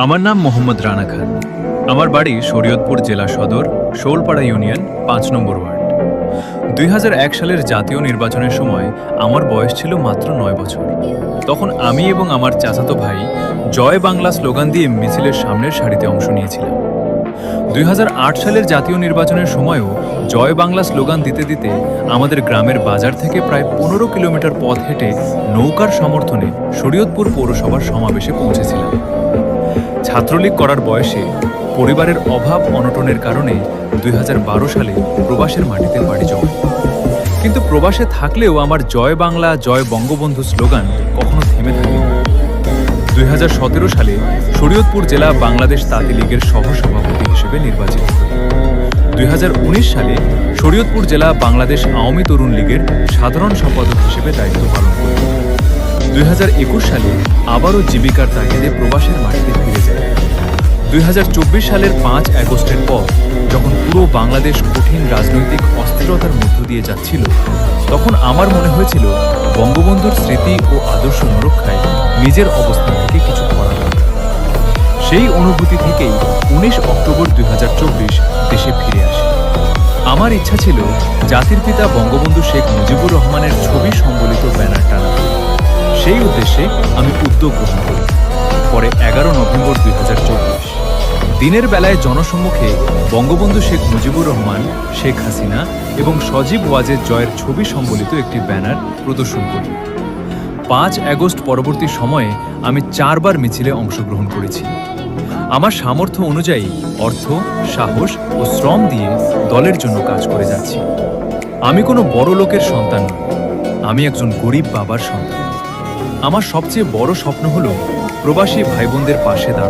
আমার নাম মোহাম্মদ রানা খান। আমার বাড়ি শরীয়তপুর জেলা সদর, শোলপাড়া ইউনিয়ন, ৫ নম্বর ওয়ার্ড। ২০০১ সালের জাতীয় নির্বাচনের সময় আমার বয়স ছিল মাত্র ৯ বছর। তখন আমি এবং আমার চাচাতো ভাই জয় বাংলা স্লোগান দিয়ে মিছিলের সামনের সারিতে অংশ নিয়েছিলাম। ২০০৮ সালের জাতীয় নির্বাচনের সময়ও জয় বাংলা স্লোগান দিতে দিতে আমাদের গ্রামের বাজার থেকে প্রায় ১৫ কিলোমিটার পথ হেঁটে নৌকার সমর্থনে শরীয়তপুর পৌরসভার সমাবেশে পৌঁছেছিলাম। ছাত্রলীগ করার বয়সে পরিবারের অভাব অনটনের কারণে ২০১২ সালে প্রবাসের মাটিতে পাড়ি জমাই। কিন্তু প্রবাসে থাকলেও আমার জয় বাংলা জয় বঙ্গবন্ধু স্লোগান কখনো থেমে থাকেনি। ২০১৭ সালে শরীয়তপুর জেলা বাংলাদেশ তাঁতি লীগের সহসভাপতি হিসেবে নির্বাচিত হই। ২০১৯ সালে শরীয়তপুর জেলা বাংলাদেশ আওয়ামী তরুণ লীগের সাধারণ সম্পাদক হিসেবে দায়িত্ব পালন করি। ২০২১ সালে আবারও জীবিকার তাগিদে প্রবাসের মাটিতে ফিরে যায়। ২০২৪ সালের ৫ আগস্টের পর যখন পুরো বাংলাদেশ কঠিন রাজনৈতিক অস্থিরতার মধ্য দিয়ে যাচ্ছিল, তখন আমার মনে হয়েছিল বঙ্গবন্ধুর স্মৃতি ও আদর্শ সুরক্ষায় নিজের অবস্থান থেকে কিছু করা দরকার। সেই অনুভূতি থেকেই ১৯ অক্টোবর ২০২৪ দেশে ফিরে আসি। আমার ইচ্ছা ছিল জাতির পিতা বঙ্গবন্ধু শেখ মুজিবুর রহমানের ছবি সম্বলিত ব্যানার টানা। সেই উদ্দেশ্যে আমি উদ্যোগ গ্রহণ করি। পরে ১১ নভেম্বর ২০২৪ দিনের বেলায় জনসম্মুখে বঙ্গবন্ধু শেখ মুজিবুর রহমান, শেখ হাসিনা এবং সজীব ওয়াজেদ জয়ের ছবি সম্বলিত একটি ব্যানার প্রদর্শন করি। ৫ আগস্ট পরবর্তী সময়ে আমি ৪ বার মিছিলে অংশগ্রহণ করেছি। আমার সামর্থ্য অনুযায়ী অর্থ, সাহস ও শ্রম দিয়ে দলের জন্য কাজ করে যাচ্ছি। আমি কোনো বড় লোকের সন্তান নই, আমি একজন গরিব বাবার সন্তান। আমার সবচেয়ে বড় স্বপ্ন হলো প্রবাসী ভাই বোনদের পাশে দাঁড়ানো।